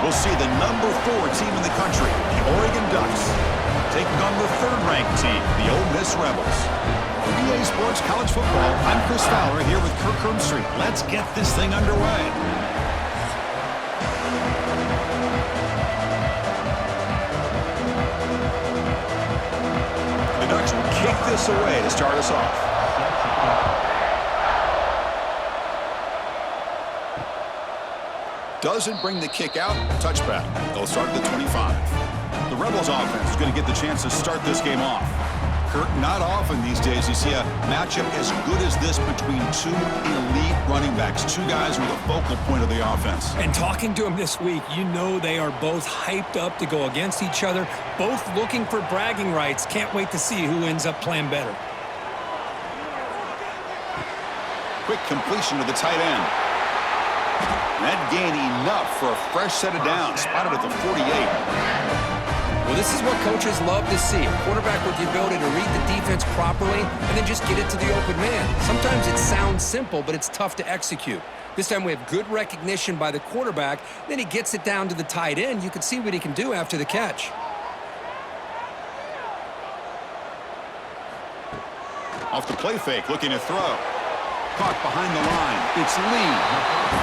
We'll see the #4 team in the country, the Oregon Ducks, taking on the 3rd-ranked team, the Ole Miss Rebels. For EA Sports College Football, I'm Chris Fowler here with Kirk Hermstreet. Let's get this thing underway. The Ducks will kick this away to start us off. Doesn't bring the kick out. Touchback. They'll start at the 25. The Rebels offense is going to get the chance to start this game off. Kirk, not often these days you see a matchup as good as this between two elite running backs, two guys who are the focal point of the offense. And talking to them this week, you know they are both hyped up to go against each other, both looking for bragging rights. Can't wait to see who ends up playing better. Quick completion to the tight end. That gain enough for a fresh set of downs, spotted at the 48. Well, this is what coaches love to see. A quarterback with the ability to read the defense properly and then just get it to the open man. Sometimes it sounds simple, but it's tough to execute. This time we have good recognition by the quarterback. Then he gets it down to the tight end. You can see what he can do after the catch. Off the play fake, looking to throw. Caught behind the line. It's Lee.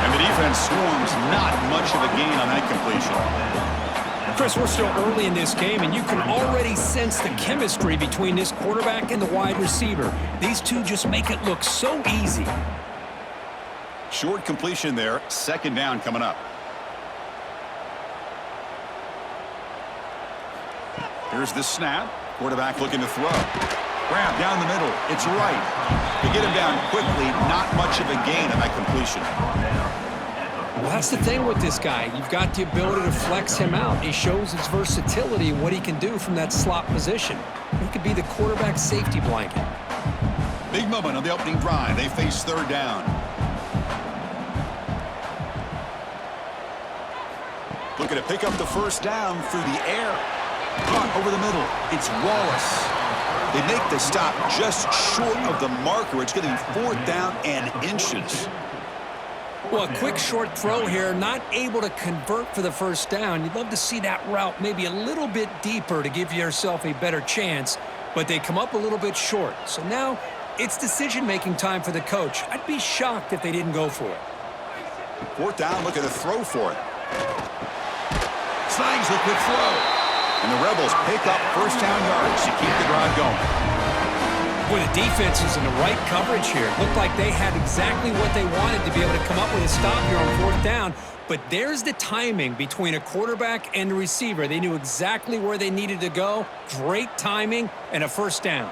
And the defense swarms. Not much of a gain on that completion. Chris, we're still early in this game, and you can already sense the chemistry between this quarterback and the wide receiver. These two just make it look so easy. Short completion there. 2nd down coming up. Here's the snap. Quarterback looking to throw. Grab down the middle. It's right. To get him down quickly, not much of a gain on that completion. Well, that's the thing with this guy. You've got the ability to flex him out. He shows his versatility and what he can do from that slot position. He could be the quarterback safety blanket. Big moment on the opening drive. They face 3rd down. Looking to pick up the 1st down through the air. Caught over the middle. It's Wallace. They make the stop just short of the marker. It's going to be 4th down and inches. Well, a quick short throw here, not able to convert for the 1st down. You'd love to see that route maybe a little bit deeper to give yourself a better chance, but they come up a little bit short. So now it's decision-making time for the coach. I'd be shocked if they didn't go for it. 4th down, looking to throw for it. Slangs the quick throw. And the Rebels pick up 1st down yards to keep the drive going. Boy, the defense is in the right coverage here. It looked like they had exactly what they wanted to be able to come up with a stop here on 4th down. But there's the timing between a quarterback and the receiver. They knew exactly where they needed to go. Great timing and a 1st down.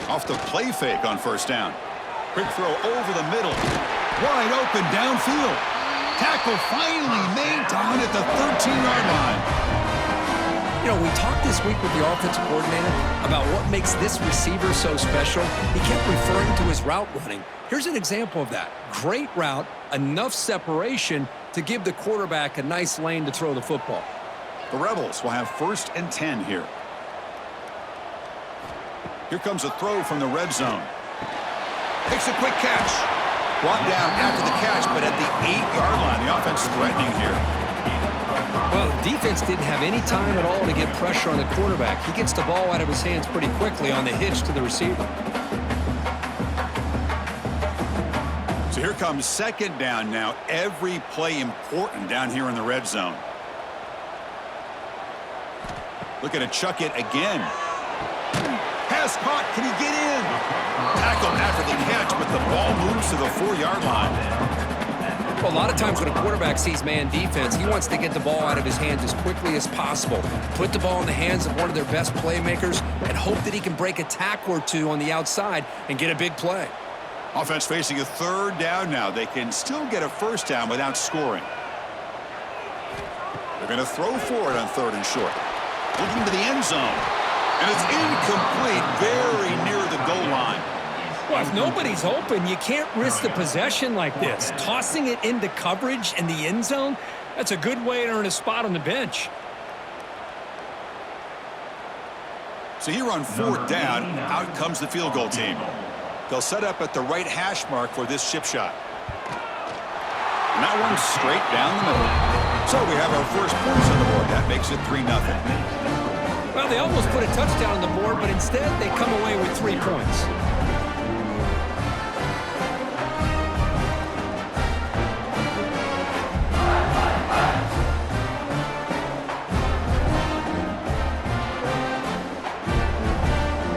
Off the play fake on 1st down. Quick throw over the middle. Wide open downfield. Tackle finally made down at the 13-yard line. You know, we talked this week with the offensive coordinator about what makes this receiver so special. He kept referring to his route running. Here's an example of that. Great route, enough separation to give the quarterback a nice lane to throw the football. The Rebels will have 1st and 10 here. Here comes a throw from the red zone. Takes a quick catch. Brought down after the catch, but at the 8-yard line, the offense threatening here. Well, the defense didn't have any time at all to get pressure on the quarterback. He gets the ball out of his hands pretty quickly on the hitch to the receiver. So here comes 2nd down now. Every play important down here in the red zone. Looking to chuck it again. Pass caught. Can he get in? Tackled after the catch, but the ball moves to the 4-yard line. Well, a lot of times when a quarterback sees man defense, he wants to get the ball out of his hands as quickly as possible, put the ball in the hands of one of their best playmakers, and hope that he can break a tackle or two on the outside and get a big play. Offense facing a 3rd down now. They can still get a 1st down without scoring. They're going to throw for it on 3rd and short. Looking to the end zone. And it's incomplete, very near the goal line. Well, if nobody's open, you can't risk the possession like this. Tossing it into coverage in the end zone, that's a good way to earn a spot on the bench. So here on 4th down, out comes the field goal team. They'll set up at the right hash mark for this chip shot. And that one straight down the middle. So we have our first points on the board. That makes it 3-0. Well, they almost put a touchdown on the board, but instead they come away with 3 points.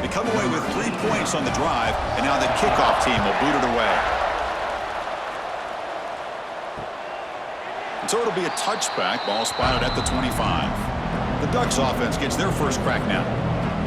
They come away with 3 points on the drive, and now the kickoff team will boot it away. So it'll be a touchback, ball spotted at the 25. The Ducks offense gets their first crack now.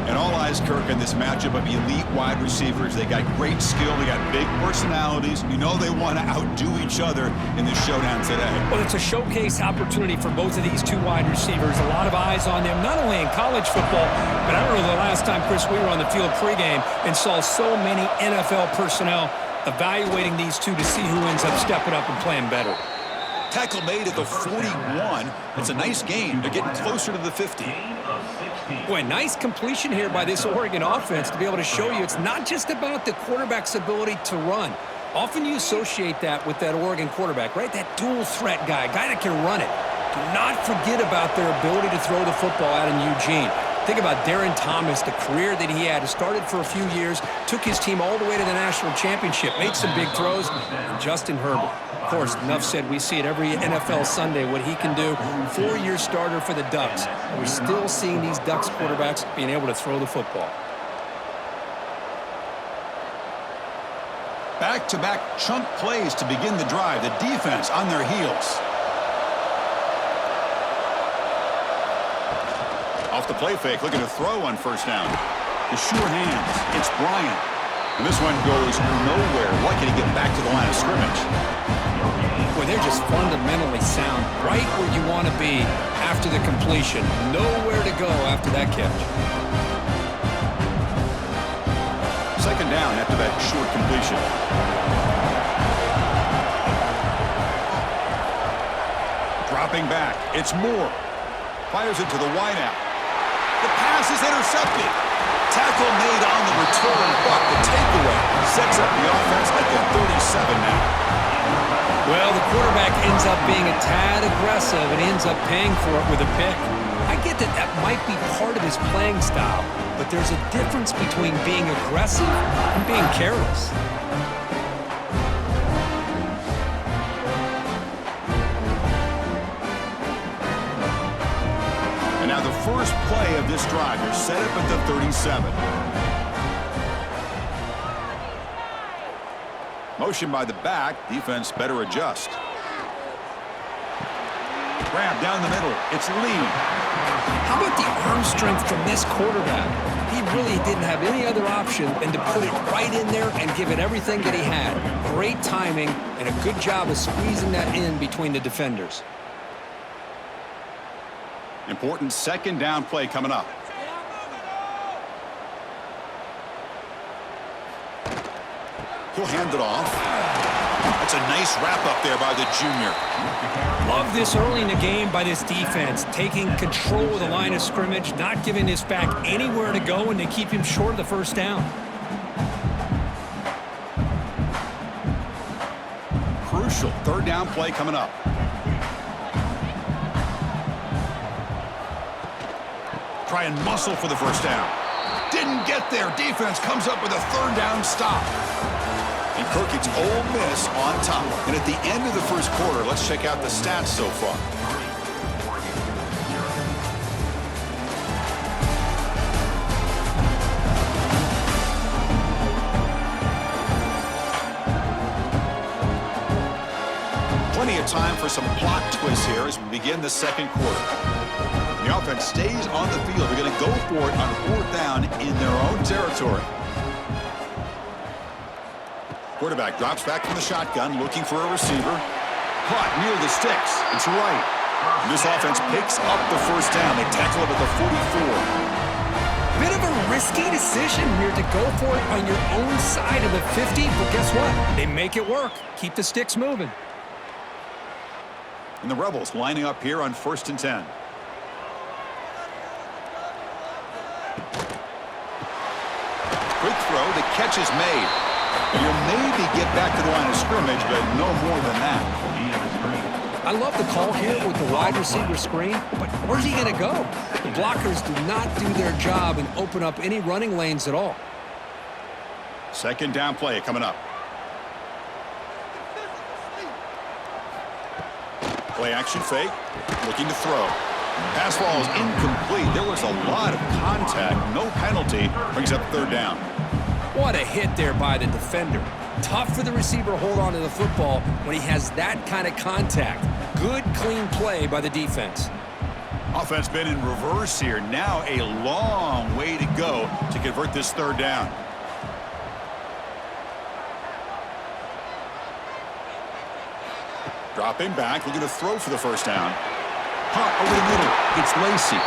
And all eyes, Kirk, in this matchup of elite wide receivers. They got great skill. They got big personalities. You know they want to outdo each other in this showdown today. Well, it's a showcase opportunity for both of these 2 wide receivers. A lot of eyes on them, not only in college football, but I don't know the last time, Chris, we were on the field pregame and saw so many NFL personnel evaluating these 2 to see who ends up stepping up and playing better. Tackle made at the 41. It's a nice gain. They're getting closer to the 50. Boy, nice completion here by this Oregon offense to be able to show you it's not just about the quarterback's ability to run. Often you associate that with that Oregon quarterback, right? That dual threat guy that can run it. Do not forget about their ability to throw the football out in Eugene. Think about Darren Thomas, the career that he had. He started for a few years, took his team all the way to the national championship, made some big throws. And Justin Herbert. Of course, enough said, we see it every NFL Sunday, what he can do. 4-year starter for the Ducks. And we're still seeing these Ducks quarterbacks being able to throw the football. Back-to-back chunk plays to begin the drive. The defense on their heels. Off the play fake, looking to throw on first down. The sure hands. It's Bryant. And this one goes nowhere. Lucky to get back to the line of scrimmage. Boy, they're just fundamentally sound. Right where you want to be after the completion. Nowhere to go after that catch. Second down after that short completion. Dropping back. It's Moore. Fires it to the wideout. The pass is intercepted. Tackle made on the return, but the takeaway sets up the offense at the 37 now. Well, the quarterback ends up being a tad aggressive and ends up paying for it with a pick. I get that that might be part of his playing style, but there's a difference between being aggressive and being careless. And now the first play of this drive is set up at the 37. Motion by the back. Defense better adjust. Grab down the middle. It's Lee. How about the arm strength from this quarterback? He really didn't have any other option than to put it right in there and give it everything that he had. Great timing and a good job of squeezing that in between the defenders. Important second down play coming up. He'll hand it off. That's a nice wrap-up there by the junior. Love this early in the game by this defense, taking control of the line of scrimmage, not giving this back anywhere to go, and they keep him short of the first down. Crucial third down play coming up. Try and muscle for the first down. Didn't get there. Defense comes up with a third down stop. And Kirk, it's Ole Miss on top. And at the end of the first quarter, let's check out the stats so far. Plenty of time for some plot twists here as we begin the second quarter. The offense stays on the field. They're going to go for it on fourth down in their own territory. Quarterback drops back from the shotgun, looking for a receiver. Caught near the sticks. It's right. And this offense picks up the first down. They tackle him at the 44. Bit of a risky decision here to go for it on your own side of the 50, but guess what? They make it work. Keep the sticks moving. And the Rebels lining up here on 1st and 10. Quick throw. The catch is made. You'll maybe get back to the line of scrimmage, but no more than that. I love the call here with the wide receiver screen, but where's he going to go? The blockers do not do their job and open up any running lanes at all. Second down play coming up. Play action fake, looking to throw. Pass ball is incomplete. There was a lot of contact, no penalty, brings up third down. What a hit there by the defender. Tough for the receiver to hold on to the football when he has that kind of contact. Good, clean play by the defense. Offense been in reverse here. Now a long way to go to convert this third down. Dropping back, looking to throw for the first down. Caught over the middle. It's Lacey.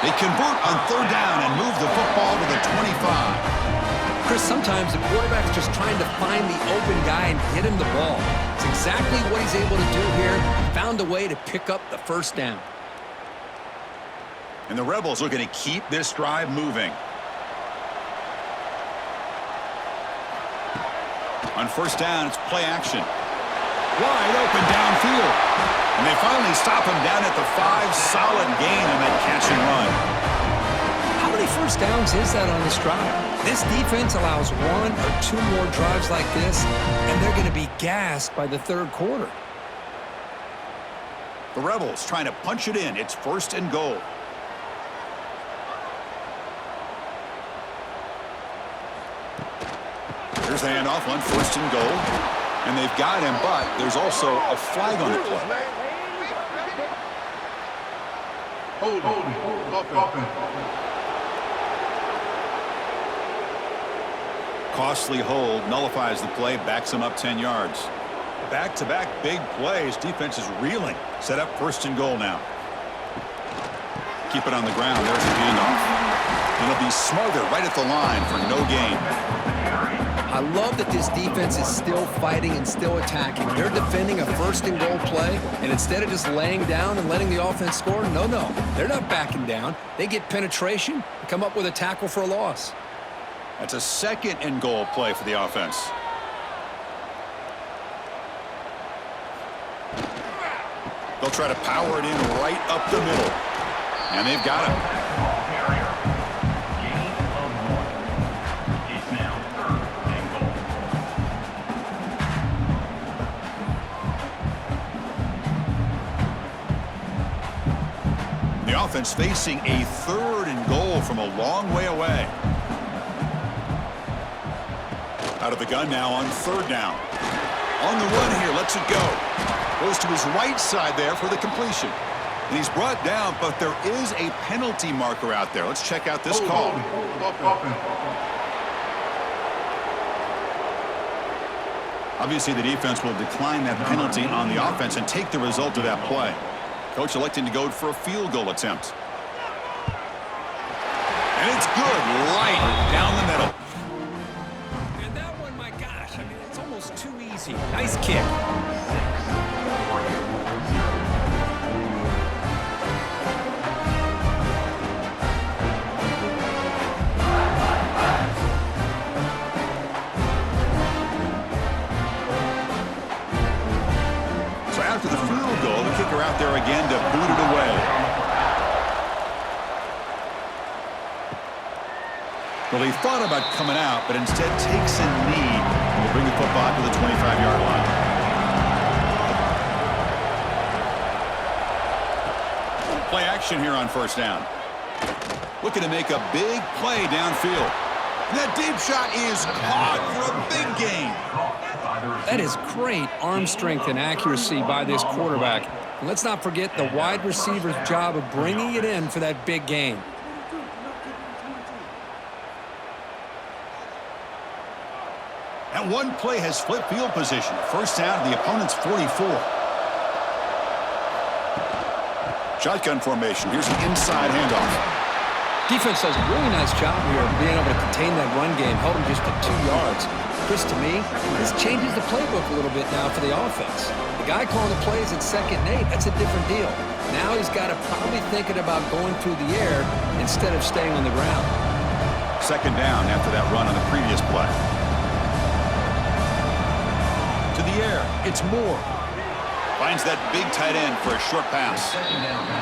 They convert on third down and move the football to the 25. Chris, sometimes the quarterback's just trying to find the open guy and get him the ball. It's exactly what he's able to do here. Found a way to pick up the first down. And the Rebels looking to keep this drive moving. On first down, it's play action. Wide open downfield. And they finally stop him down at the 5. Solid gain on that catch and run. How many first downs is that on this drive? This defense allows 1 or 2 more drives like this, and they're going to be gassed by the third quarter. The Rebels trying to punch it in. It's first and goal. Here's the handoff on first and goal. And they've got him, but there's also a flag on the play. Costly hold, nullifies the play, backs him up 10 yards. Back-to-back big plays. Defense is reeling. Set up first and goal now. Keep it on the ground. There's the handoff. It'll be smothered right at the line for no gain. I love that this defense is still fighting and still attacking. They're defending a first and goal play, and instead of just laying down and letting the offense score, no, they're not backing down. They get penetration and come up with a tackle for a loss. That's a second and goal play for the offense. They'll try to power it in right up the middle. And they've got him. The offense facing a third and goal from a long way away. Out of the gun now on third down. On the run here, lets it go. Goes to his right side there for the completion. And he's brought down, but there is a penalty marker out there. Let's check out this call. Obviously, the defense will decline that penalty on the offense and take the result of that play. Coach electing to go for a field goal attempt. And it's good, right down the middle. And that one, my gosh, I mean, it's almost too easy. Nice kick. So after the field goal, the kicker out there again to boot it away. Well, he thought about coming out, but instead takes a knee and will bring the football to the 25-yard line. Play action here on first down. Looking to make a big play downfield. And that deep shot is caught for a big gain. That is great arm strength and accuracy by this quarterback. And let's not forget the wide receiver's job of bringing it in for that big gain. And one play has flipped field position. First down to the opponent's 44. Shotgun formation. Here's an inside handoff. Defense does a really nice job here of being able to contain that run game. Held him just at 2 yards. Chris, to me, this changes the playbook a little bit now for the offense. The guy calling the plays at 2nd and 8, that's a different deal. Now he's got to probably thinking about going through the air instead of staying on the ground. Second down after that run on the previous play. the air. It's Moore. Finds that big tight end for a short pass.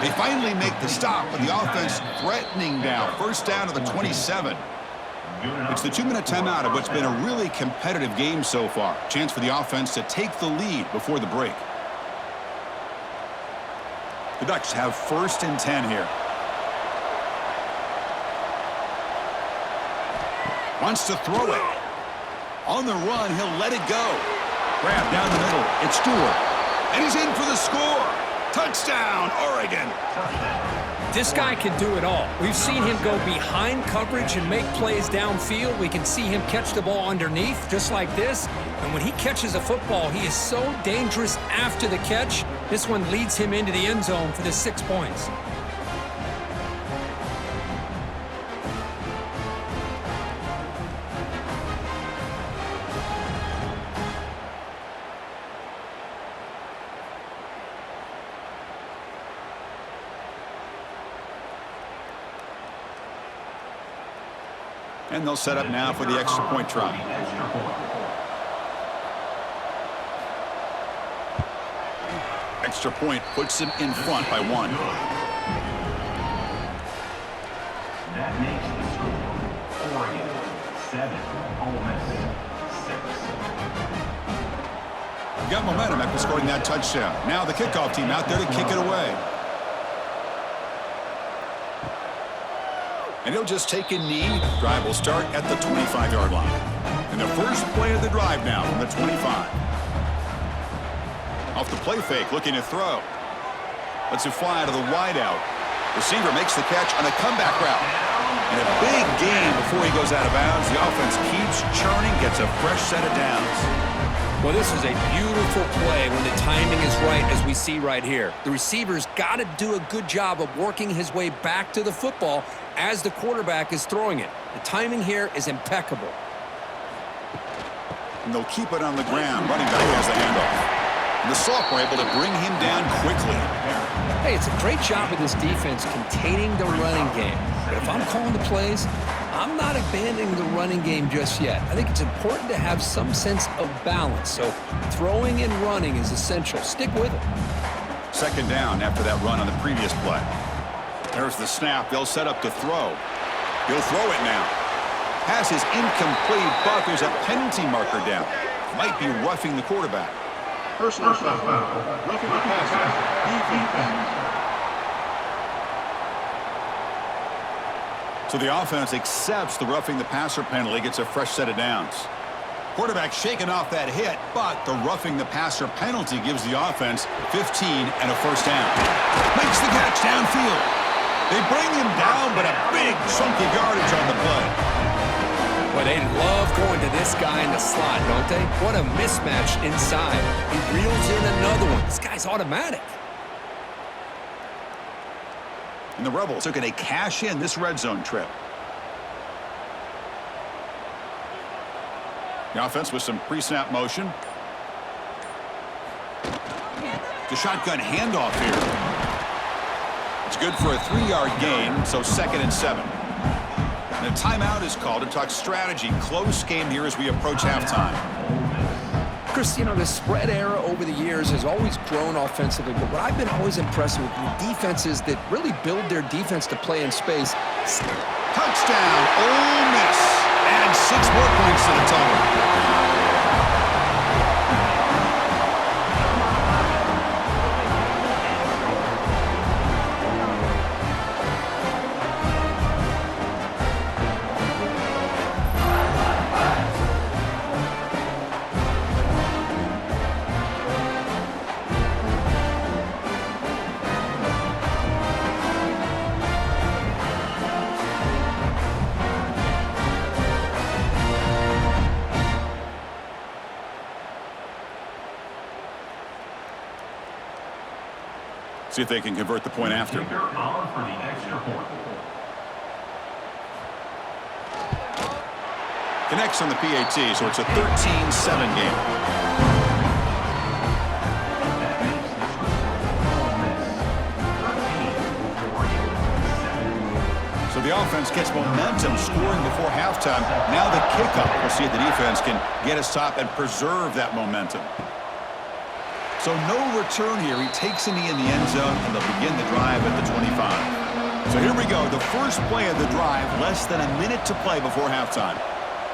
They finally make the stop, but the offense threatening now. First down to the 27. It's the 2-minute timeout of what's been a really competitive game so far. Chance for the offense to take the lead before the break. The Ducks have 1st and 10 here. Wants to throw it. On the run, he'll let it go. Grab down the middle. It's Stewart. And he's in for the score. Touchdown, Oregon. This guy can do it all. We've seen him go behind coverage and make plays downfield. We can see him catch the ball underneath, just like this. And when he catches a football, he is so dangerous after the catch. This one leads him into the end zone for the 6 points. And they'll set up now for the extra point try. Extra point puts him in front by 1. That makes the score Oregon 7, Ole Miss 6. Got momentum after scoring that touchdown. Now the kickoff team out there to kick it away. And he'll just take a knee. Drive will start at the 25-yard line. And the first play of the drive now from the 25. Off the play fake, looking to throw. Lets it fly to the wideout. Receiver makes the catch on a comeback route. And a big gain before he goes out of bounds. The offense keeps churning, gets a fresh set of downs. Well, this is a beautiful play when the timing is right, as we see right here. The receiver's got to do a good job of working his way back to the football as the quarterback is throwing it. The timing here is impeccable. And they'll keep it on the ground. Running back has the handoff. And the sophomore able to bring him down quickly. Hey, it's a great job of this defense containing the running game. But if I'm calling the plays, I'm not abandoning the running game just yet. I think it's important to have some sense of balance. So throwing and running is essential. Stick with it. Second down after that run on the previous play. There's the snap. They'll set up to throw. He'll throw it now. Pass is incomplete, but there's a penalty marker down. Might be roughing the quarterback. Personal foul. Roughing the passer. Defense. So the offense accepts the roughing the passer penalty, gets a fresh set of downs. Quarterback shaking off that hit, but the roughing the passer penalty gives the offense 15 and a first down. Makes the catch downfield. They bring him down, but a big chunky yardage on the play. Well, they love going to this guy in the slot, don't they? What a mismatch inside. He reels in another one. This guy's automatic. And the Rebels are going to cash in this red zone trip. The offense with some pre-snap motion. The shotgun handoff here. It's good for a 3-yard gain, so 2nd and 7. And a timeout is called to talk strategy. Close game here as we approach halftime. Chris, you know, the spread era over the years has always grown offensively, but what I've been always impressed with defenses that really build their defense to play in space. Touchdown, Ole Miss. And 6 more points to the total. See if they can convert the point after. Kicker on for the extra point. Connects on the PAT, so it's a 13-7 game. That makes the score Ole Miss 13, Oregon 7. So the offense gets momentum scoring before halftime. Now the kickoff. We'll see if the defense can get a stop and preserve that momentum. So no return here. He takes a knee in the end zone, and they'll begin the drive at the 25. So here we go, the first play of the drive, less than a minute to play before halftime.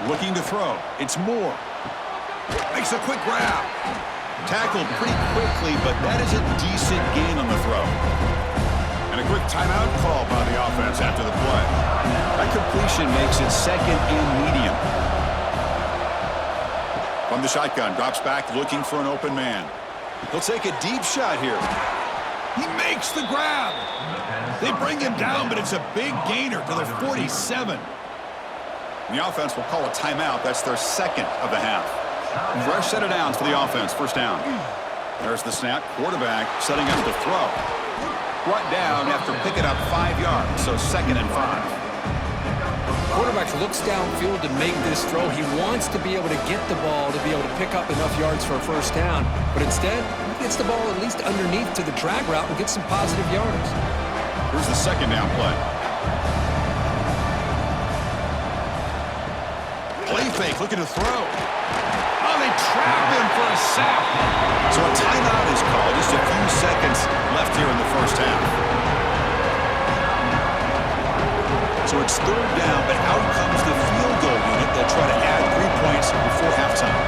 Looking to throw. It's Moore. Makes a quick grab. Tackled pretty quickly, but that is a decent gain on the throw. And a quick timeout call by the offense after the play. That completion makes it second and medium. From the shotgun, drops back looking for an open man. He'll take a deep shot here. He makes the grab. They bring him down, but it's a big gainer to the 47. The offense will call a timeout. That's their second of the half. Fresh set of downs for the offense. First down. There's the snap. Quarterback setting up the throw. Brought down after picking up 5 yards, so second and 5. Quarterback looks downfield to make this throw. He wants to be able to get the ball to be able to pick up enough yards for a first down. But instead, he gets the ball at least underneath to the drag route and gets some positive yards. Here's the second down play. Play fake, looking to throw. Oh, they trap him for a sack. So a timeout is called. Just a few seconds left here in the first half. So it's third down, but out comes the field goal unit. They'll try to add 3 points before halftime.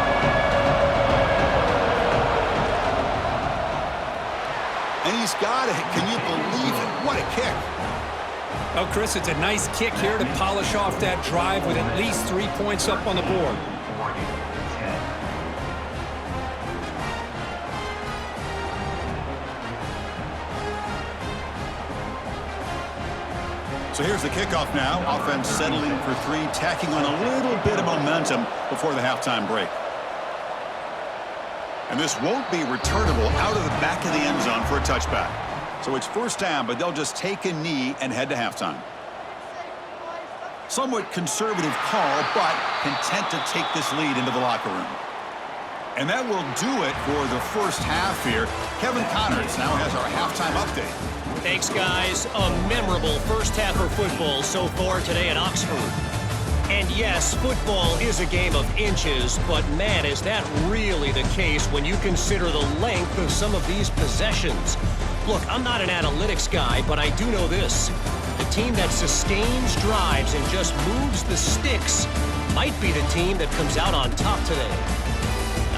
And he's got it. Can you believe it? What a kick. Oh, Chris, it's a nice kick here to polish off that drive with at least 3 points up on the board. So here's the kickoff now. Offense settling for 3, tacking on a little bit of momentum before the halftime break. And this won't be returnable out of the back of the end zone for a touchback. So it's first down, but they'll just take a knee and head to halftime. Somewhat conservative call, but content to take this lead into the locker room. And that will do it for the first half here. Kevin Connors now has our halftime update. Thanks, guys. A memorable first half of football so far today at Oxford. And yes, football is a game of inches, but man, is that really the case when you consider the length of some of these possessions. Look, I'm not an analytics guy, but I do know this. The team that sustains drives and just moves the sticks might be the team that comes out on top today.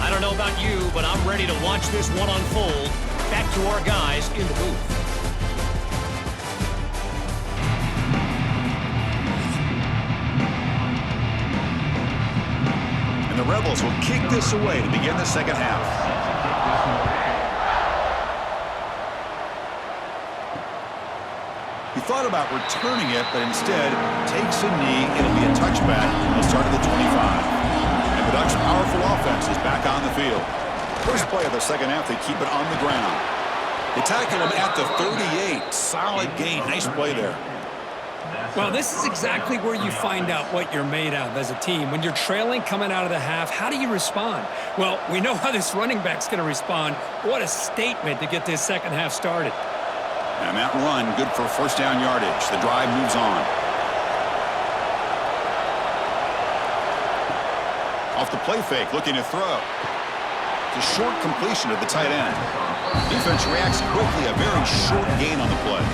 I don't know about you, but I'm ready to watch this one unfold. Back to our guys in the booth. And the Rebels will kick this away to begin the second half. He thought about returning it, but instead takes a knee. It'll be a touchback. He'll start at the 25. And the Ducks' powerful offense is back on the field. First play of the second half, they keep it on the ground. They tackle him at the 38. Solid gain. Nice play there. Well, this is exactly where you find out what you're made of as a team. When you're trailing coming out of the half, how do you respond? Well, we know how this running back's going to respond. What a statement to get this second half started. And that run, good for first down yardage. The drive moves on. Off the play fake, looking to throw. It's a short completion to the tight end. Defense reacts quickly, a very short gain on the play.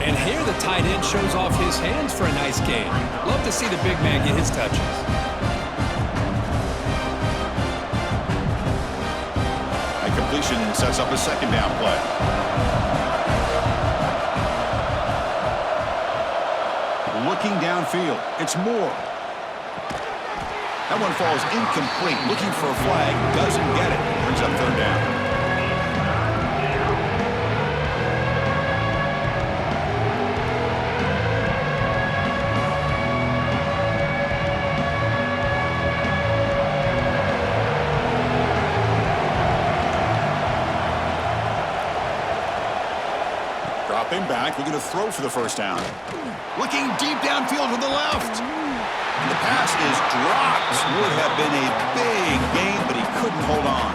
And here the tight end shows off his hands for a nice gain. Love to see the big man get his touches. That completion sets up a second down play. Looking downfield, it's Moore. That one falls incomplete. Looking for a flag, doesn't get it. Brings up third down. Dropping back, looking to throw for the first down. Looking deep downfield to the left. And the pass is dropped. Would have been a big gain, but he couldn't hold on.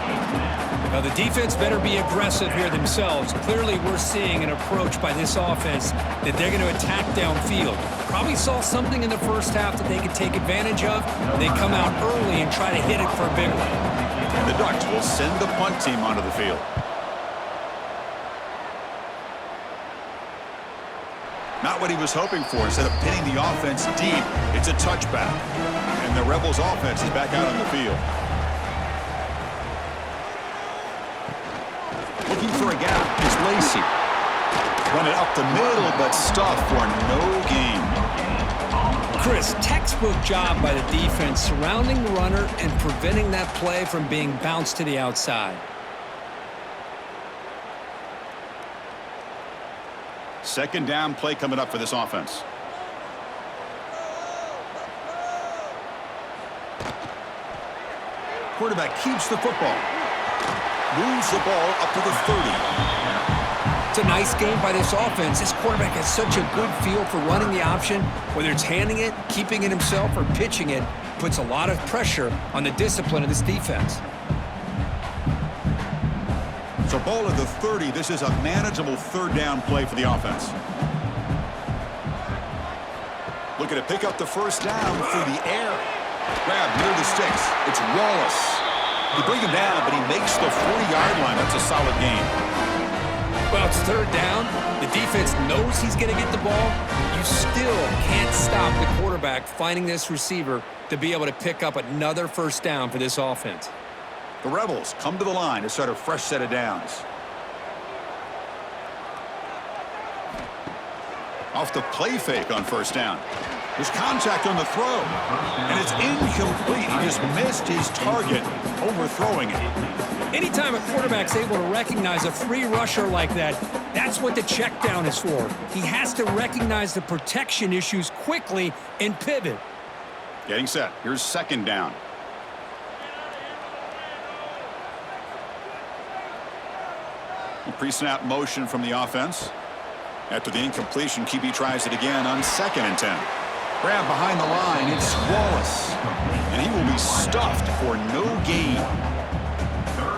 Now the defense better be aggressive here themselves. Clearly we're seeing an approach by this offense that they're going to attack downfield. Probably saw something in the first half that they could take advantage of. They come out early and try to hit it for a big one. And the Ducks will send the punt team onto the field. Not what he was hoping for. Instead of pinning the offense deep, it's a touchback. And the Rebels offense is back out on the field. Looking for a gap. It's Lacey. Run it up the middle, but stuffed for no gain. Chris, textbook job by the defense surrounding the runner and preventing that play from being bounced to the outside. Second down play coming up for this offense. Quarterback keeps the football. Moves the ball up to the 30. It's a nice game by this offense. This quarterback has such a good feel for running the option. Whether it's handing it, keeping it himself, or pitching it, puts a lot of pressure on the discipline of this defense. So ball at the 30. This is a manageable third down play for the offense. Looking to pick up the first down through the air. Grab near the sticks. It's Wallace. They bring him down, but he makes the 40-yard line. That's a solid gain. Well, it's third down. The defense knows he's going to get the ball. You still can't stop the quarterback finding this receiver to be able to pick up another first down for this offense. The Rebels come to the line to start a fresh set of downs. Off the play fake on first down. There's contact on the throw, and it's incomplete. He just missed his target, overthrowing it. Anytime a quarterback's able to recognize a free rusher like that, that's what the check down is for. He has to recognize the protection issues quickly and pivot. Getting set. Here's second down. Pre-snap motion from the offense. After the incompletion, QB tries it again on 2nd and 10. Grab behind the line. It's Wallace. And he will be stuffed for no gain.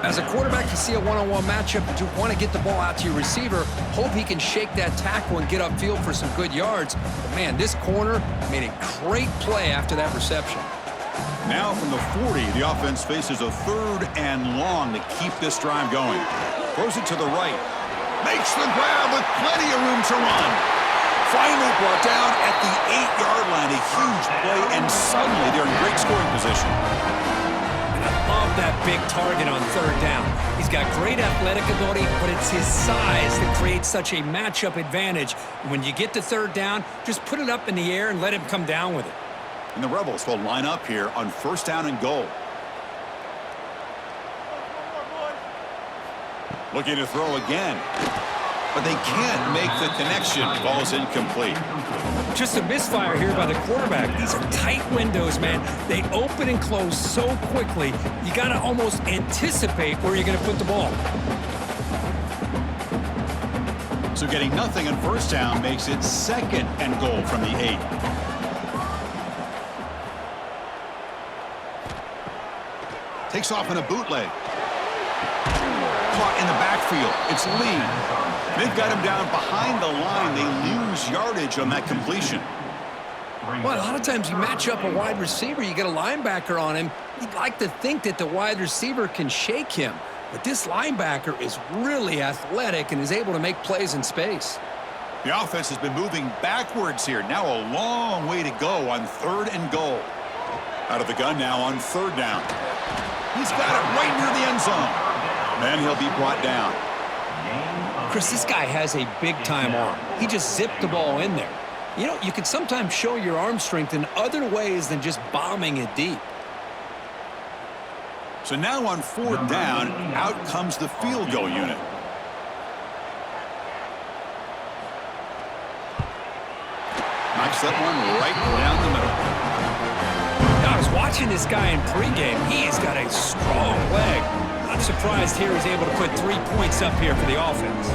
As a quarterback, you see a one-on-one matchup, but you want to get the ball out to your receiver. Hope he can shake that tackle and get upfield for some good yards. But man, this corner made a great play after that reception. Now from the 40, the offense faces a 3rd and long to keep this drive going. Throws it to the right. Makes the grab with plenty of room to run. Finally brought down at the 8-yard line. A huge play, and suddenly they're in great scoring position. And I love that big target on third down. He's got great athletic ability, but it's his size that creates such a matchup advantage. And when you get to third down, just put it up in the air and let him come down with it. And the Rebels will line up here on first down and goal. Looking to throw again. But they can't make the connection. Ball's incomplete. Just a misfire here by the quarterback. These are tight windows, man. They open and close so quickly, you got to almost anticipate where you're going to put the ball. So getting nothing on first down makes it 2nd and goal from the 8. Takes off in a bootleg. Caught in the backfield. It's Lee. They've got him down behind the line. They lose yardage on that completion. Well, a lot of times you match up a wide receiver, you get a linebacker on him. You'd like to think that the wide receiver can shake him. But this linebacker is really athletic and is able to make plays in space. The offense has been moving backwards here. Now a long way to go on 3rd and goal. Out of the gun now on 3rd down. He's got it right near the end zone. Then he'll be brought down. Chris, this guy has a big-time arm. He just zipped the ball in there. You know, you can sometimes show your arm strength in other ways than just bombing it deep. So now on 4th down, out comes the field goal unit. Knocks that one right down the middle. Now, I was watching this guy in pregame. He's got a strong leg. Not surprised here he's able to put 3 points up here for the offense.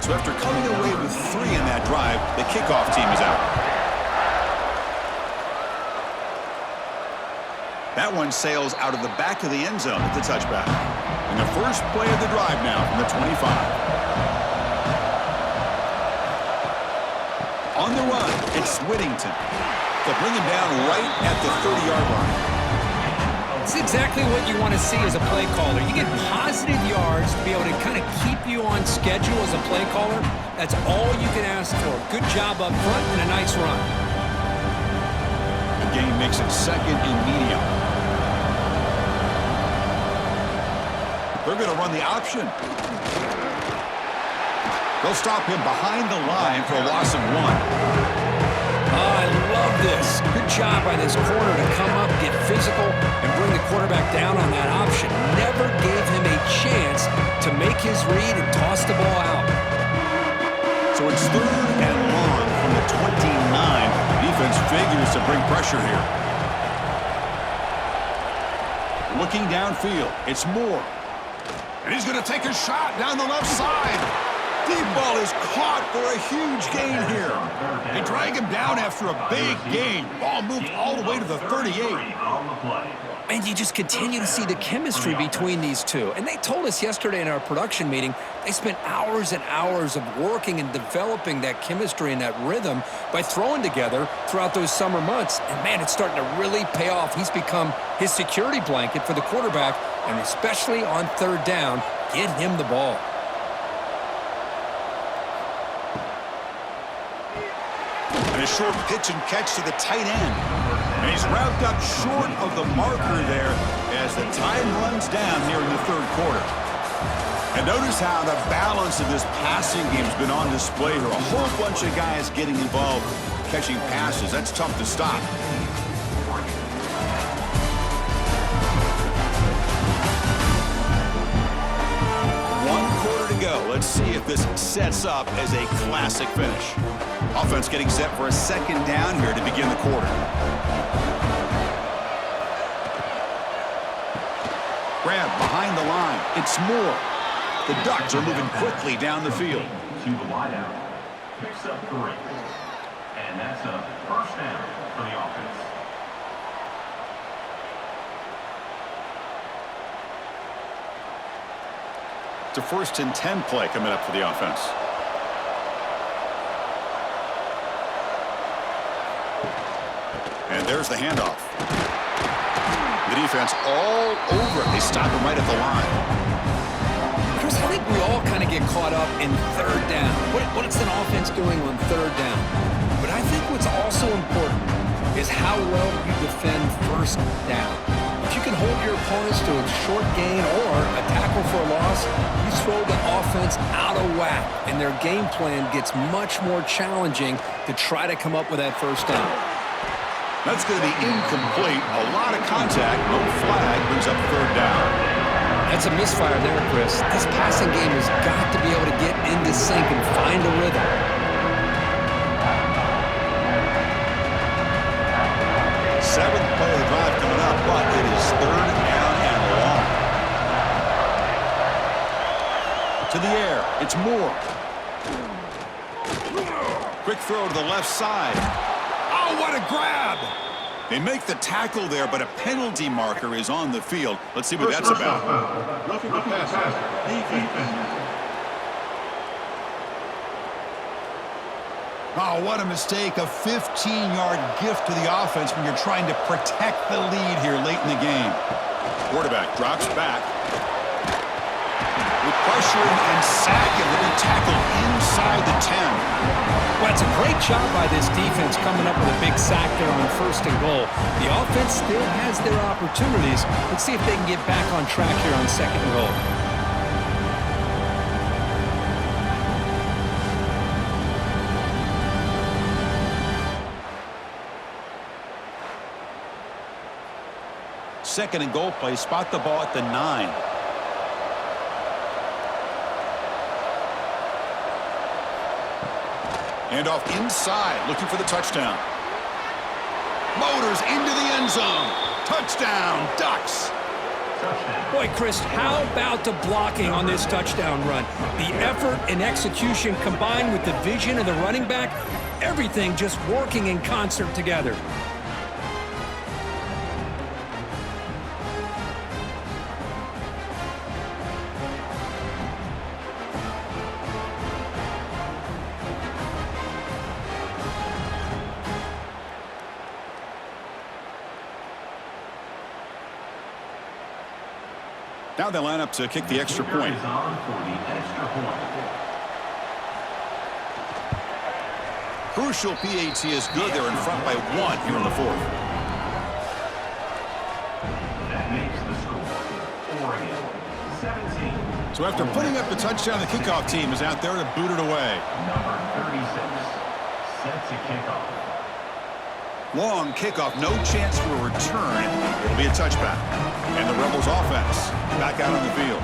So after coming away with 3 in that drive, the kickoff team is out. That one sails out of the back of the end zone at the touchback. And the first play of the drive now from the 25. On the run, it's Whittington. They'll bring him down right at the 30-yard line. It's exactly what you want to see as a play caller. You get positive yards to be able to kind of keep you on schedule as a play caller. That's all you can ask for. Good job up front and a nice run. The game makes it second and medium. They're going to run the option. They'll stop him behind the line for a loss of 1. I love this. Good job by this corner to come up, get physical, and bring the quarterback down on that option. Never gave him a chance to make his read and toss the ball out. So it's third and long from the 29. Defense figures to bring pressure here. Looking downfield, it's Moore. And he's going to take a shot down the left side. Deep ball is caught for a huge gain here. They drag him down after a big gain. Ball moved all the way to the 38. And you just continue to see the chemistry between these two. And they told us yesterday in our production meeting, they spent hours and hours of working and developing that chemistry and that rhythm by throwing together throughout those summer months. And, man, it's starting to really pay off. He's become his security blanket for the quarterback, and especially on third down, get him the ball. And a short pitch and catch to the tight end. And he's wrapped up short of the marker there as the time runs down here in the third quarter. And notice how the balance of this passing game has been on display here. A whole bunch of guys getting involved catching passes. That's tough to stop. To go. Let's see if this sets up as a classic finish. Offense getting set for a second down here to begin the quarter. Grab behind the line. It's Moore. The Ducks are moving quickly down the field. To the wideout. Picks up 3. And that's a first down for the offense. It's a 1st and 10 play coming up for the offense. And there's the handoff. The defense all over it. They stop him right at the line. Chris, I think we all kind of get caught up in third down. What is an offense doing on third down? But I think what's also important is how well you defend first down. If you can hold your opponents to a short gain or a tackle for a loss, you throw the offense out of whack, and their game plan gets much more challenging to try to come up with that first down. That's going to be incomplete. A lot of contact. No flag brings up third down. That's a misfire there, Chris. This passing game has got to be able to get into sync and find a rhythm. Seventh play of the drive coming up, but it is third down and long. To the air, it's Moore. Quick throw to the left side. Oh, what a grab! They make the tackle there, but a penalty marker is on the field. Let's see what that's about. Roughing the passer. Defense. Oh, what a mistake. A 15-yard gift to the offense when you're trying to protect the lead here late in the game. Quarterback drops back. With pressure and sacking, they'll be tackled inside the 10. Well, it's a great job by this defense coming up with a big sack there on 1st and goal. The offense still has their opportunities. Let's see if they can get back on track here on 2nd and goal. Second and goal play, spot the ball at the 9. And off inside, looking for the touchdown. Motors into the end zone. Touchdown, Ducks. Boy, Chris, how about the blocking on this touchdown run? The effort and execution combined with the vision of the running back, everything just working in concert together. Now they line up to kick the extra point. Is on for the extra point. Crucial PAT is good. They're in front by 1 here in the 4th. That makes the score Oregon 17. So after putting up the touchdown, the kickoff team is out there to boot it away. Number 36 set to kick off. Long kickoff, no chance for a return. It'll be a touchback. And the Rebels offense back out on the field.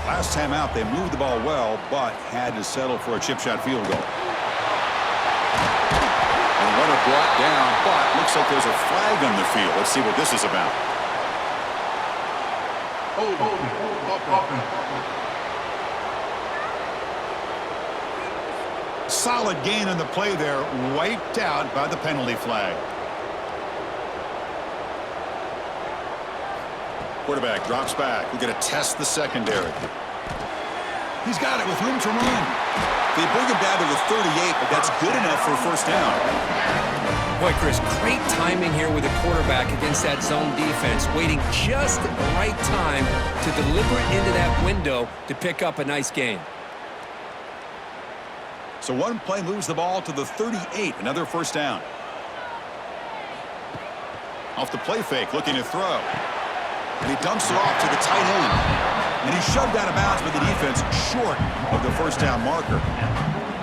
Last time out, they moved the ball well, but had to settle for a chip shot field goal. And runner brought down, but looks like there's a flag on the field. Let's see what this is about. Solid gain on the play there, wiped out by the penalty flag. Quarterback drops back. We're going to test the secondary. He's got it with room to run. They bring him down to the 38, but that's good enough for a first down. Boy, Chris, great timing here with the quarterback against that zone defense, waiting just at the right time to deliver it into that window to pick up a nice gain. So one play moves the ball to the 38, another first down. Off the play fake, looking to throw. And he dumps it off to the tight end. And he's shoved out of bounds with the defense short of the first down marker.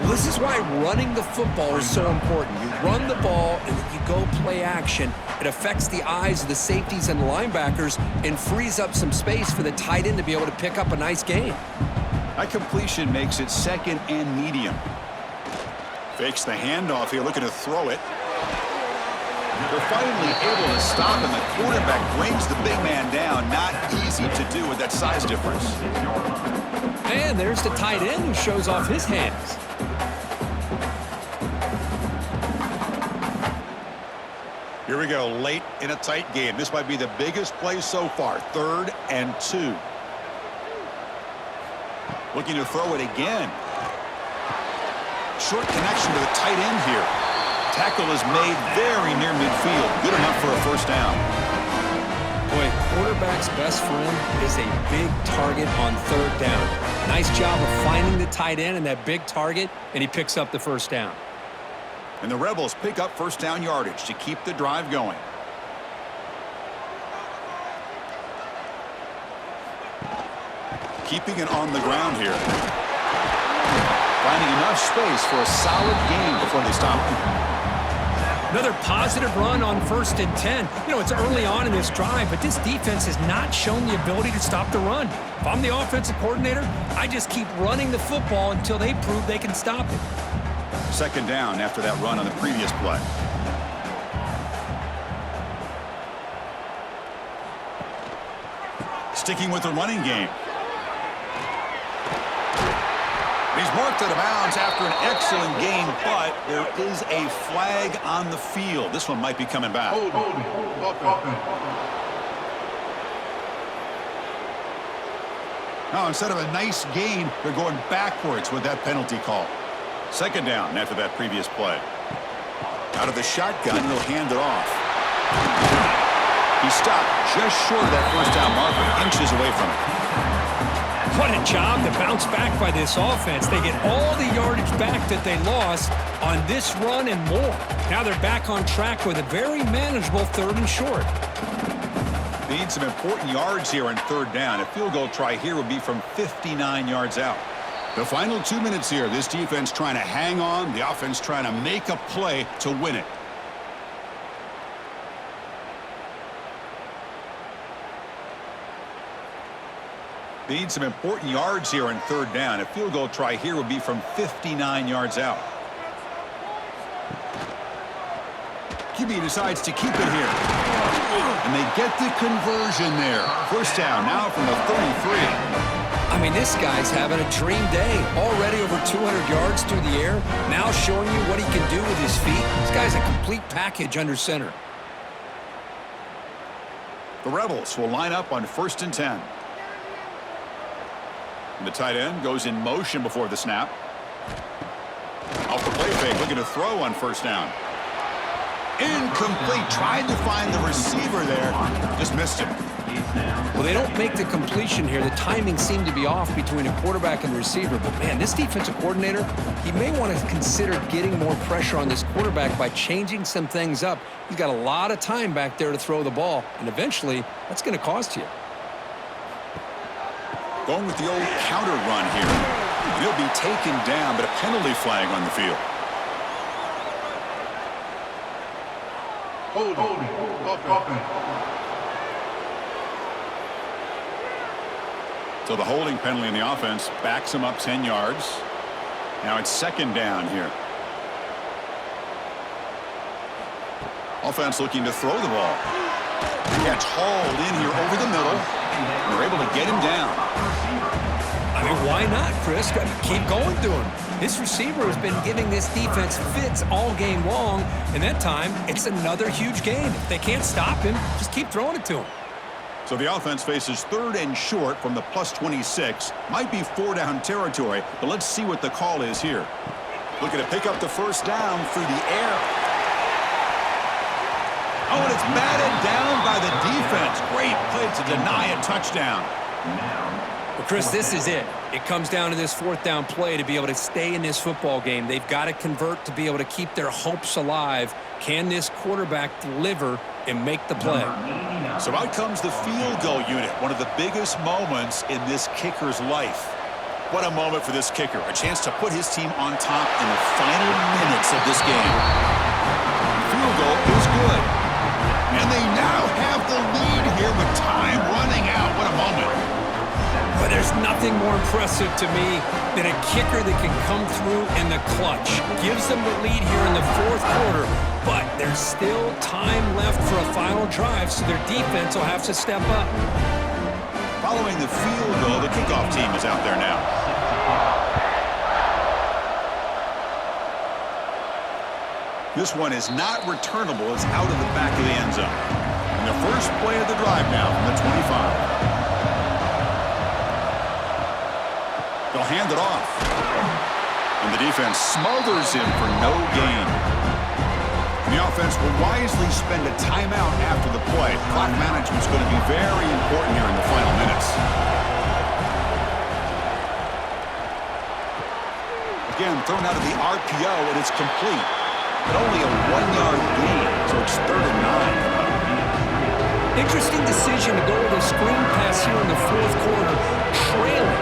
This is why running the football is so important. You run the ball and then you go play action. It affects the eyes of the safeties and the linebackers and frees up some space for the tight end to be able to pick up a nice gain. That completion makes it second and medium. Fakes the handoff here, looking to throw it. They're finally able to stop, and the quarterback brings the big man down. Not easy to do with that size difference. And there's the tight end who shows off his hands. Here we go, late in a tight game. This might be the biggest play so far, 3rd and 2. Looking to throw it again. Short connection to the tight end here. Tackle is made very near midfield. Good enough for a first down. Boy, quarterback's best friend is a big target on 3rd down. Nice job of finding the tight end and that big target, and he picks up the first down. And the Rebels pick up first down yardage to keep the drive going. Keeping it on the ground here. Finding enough space for a solid gain before they stop him. Another positive run on 1st and 10. You know, it's early on in this drive, but this defense has not shown the ability to stop the run. If I'm the offensive coordinator, I just keep running the football until they prove they can stop it. Second down after that run on the previous play. Sticking with the running game. He's marked out of bounds after an excellent game, but there is a flag on the field. This one might be coming back. Now, instead of a nice gain, they're going backwards with that penalty call. Second down after that previous play. Out of the shotgun, he'll hand it off. He stopped just short of that first down marker, inches away from it. What a job to bounce back by this offense. They get all the yardage back that they lost on this run and more. Now they're back on track with a very manageable 3rd and short. They need some important yards here on 3rd down. A field goal try here would be from 59 yards out. The final 2 minutes here, this defense trying to hang on, the offense trying to make a play to win it. They need some important yards here on 3rd down. A field goal try here would be from 59 yards out. QB decides to keep it here. And they get the conversion there. First down now from the 33. I mean, this guy's having a dream day. Already over 200 yards through the air. Now showing you what he can do with his feet. This guy's a complete package under center. The Rebels will line up on 1st and 10. And the tight end goes in motion before the snap. Off the play fake, looking to throw on 1st down. Incomplete. Tried to find the receiver there. Just missed him. Well, they don't make the completion here. The timing seemed to be off between a quarterback and receiver. But, man, this defensive coordinator, he may want to consider getting more pressure on this quarterback by changing some things up. He's got a lot of time back there to throw the ball, and eventually that's going to cost you. Going with the old counter run here. He'll be taken down, but a penalty flag on the field. Holding. Offense. So the holding penalty in the offense backs him up 10 yards. Now it's second down here. Offense looking to throw the ball. Gets hauled in here over the middle. They're able to get him down. I mean, why not, Chris? Keep going to him. This receiver has been giving this defense fits all game long, and that time, it's another huge gain. If they can't stop him, just keep throwing it to him. So the offense faces third and short from the plus 26. Might be 4-down territory, but let's see what the call is here. Looking to pick up the first down through the air. Oh, and it's batted down by the defense. Great play to deny a touchdown. Well, Chris, this is it. It comes down to this fourth down play to be able to stay in this football game. They've got to convert to be able to keep their hopes alive. Can this quarterback deliver and make the play? So out comes the field goal unit, one of the biggest moments in this kicker's life. What a moment for this kicker. A chance to put his team on top in the final minutes of this game. The field goal is good. And they now have the lead here with time running out. What a moment. But there's nothing more impressive to me than a kicker that can come through in the clutch. Gives them the lead here in the fourth quarter, but there's still time left for a final drive, so their defense will have to step up. Following the field goal, the kickoff team is out there now. This one is not returnable. It's out of the back of the end zone. And the first play of the drive now from the 25. They'll hand it off. And the defense smothers him for no gain. And the offense will wisely spend a timeout after the play. Clock management is going to be very important here in the final minutes. Again, thrown out of the RPO, and it's complete. But only a 1-yard gain, so it's 3rd and 9. Interesting decision to go with a screen pass here in the fourth quarter, trailing.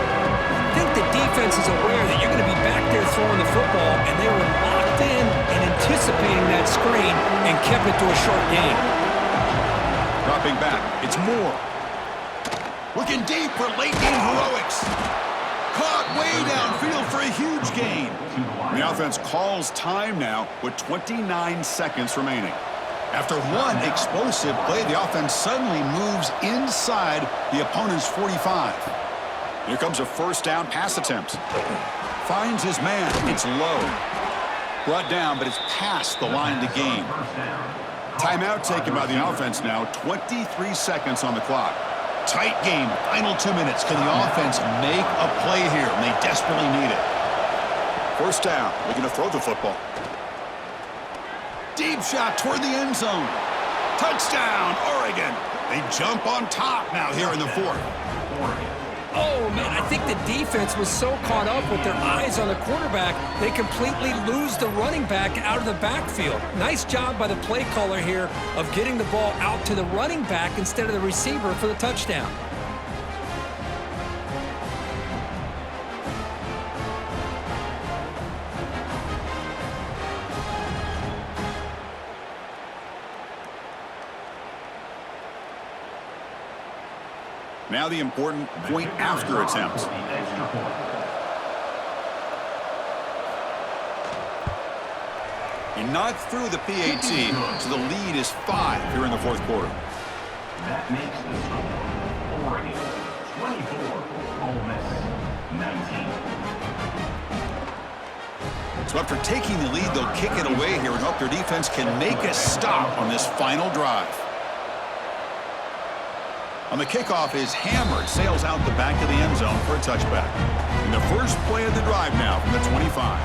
I think the defense is aware that you're going to be back there throwing the football, and they were locked in and anticipating that screen and kept it to a short gain. Dropping back, it's Moore. Looking deep for late game heroics. Caught way downfield for a huge gain. The offense calls time now with 29 seconds remaining. After one explosive play, the offense suddenly moves inside the opponent's 45. Here comes a first down pass attempt. Finds his man. It's low. Brought down, but it's past the line to gain. Timeout taken by the offense now. 23 seconds on the clock. Tight game. Final 2 minutes. Can the offense make a play here? And they desperately need it. First down. Looking to throw the football. Deep shot toward the end zone. Touchdown, Oregon. They jump on top now here in the fourth. Oh, man, I think the defense was so caught up with their eyes on the quarterback, they completely lose the running back out of the backfield. Nice job by the play caller here of getting the ball out to the running back instead of the receiver for the touchdown. Now the important point after attempt. He knocked through the PAT, so the lead is 5 here in the fourth quarter. That makes the score Oregon 24, Ole Miss 19. So after taking the lead, they'll kick it away here and hope their defense can make a stop on this final drive. On the kickoff is hammered, sails out the back of the end zone for a touchback. And the first play of the drive now from the 25.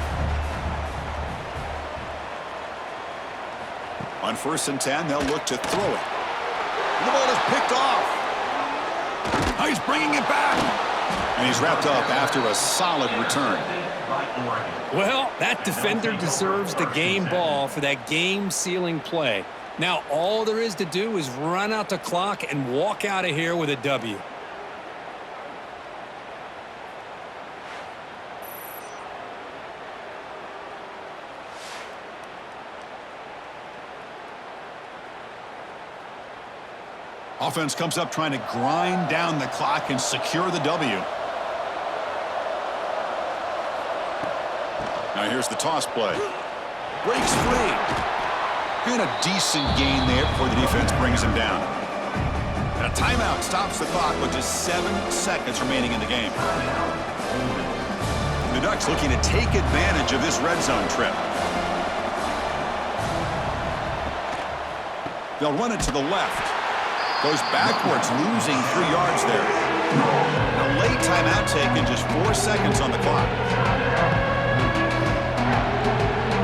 On 1st and 10, they'll look to throw it. The ball is picked off. Oh, he's bringing it back. And he's wrapped up after a solid return. Well, that defender deserves the game ball for that game-sealing play. Now, all there is to do is run out the clock and walk out of here with a W. Offense comes up trying to grind down the clock and secure the W. Now here's the toss play. Breaks free. And a decent gain there before the defense brings him down. And a timeout stops the clock with just 7 seconds remaining in the game. The Ducks looking to take advantage of this red zone trip. They'll run it to the left. Goes backwards, losing 3 yards there. A late timeout taken, just 4 seconds on the clock.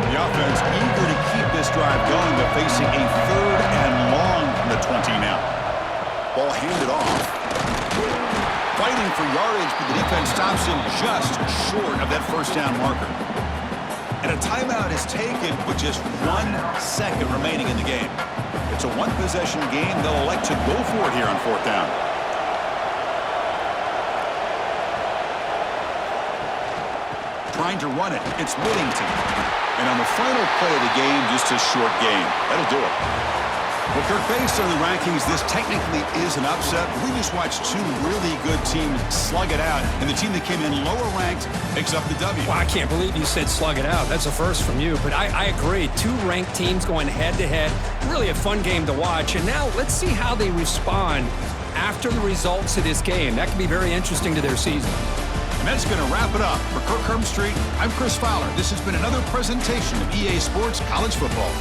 The offense eager to keep this drive going, but facing a 3rd and long from the 20 now. Ball handed off. Fighting for yardage, but the defense stops him just short of that 1st down marker. And a timeout is taken with just 1 second remaining in the game. It's a 1-possession game. They'll elect to go for it here on 4th down. Trying to run it. It's Whittington. And on the final play of the game, just a short gain. That'll do it. Well, Kirk, based on the rankings, this technically is an upset. We just watched 2 really good teams slug it out, and the team that came in lower ranked picks up the W. Well, I can't believe you said slug it out. That's a first from you, but I agree. 2 ranked teams going head-to-head. Really a fun game to watch, and now let's see how they respond after the results of this game. That could be very interesting to their season. And that's going to wrap it up. For Kirk Street, I'm Chris Fowler. This has been another presentation of EA Sports College Football.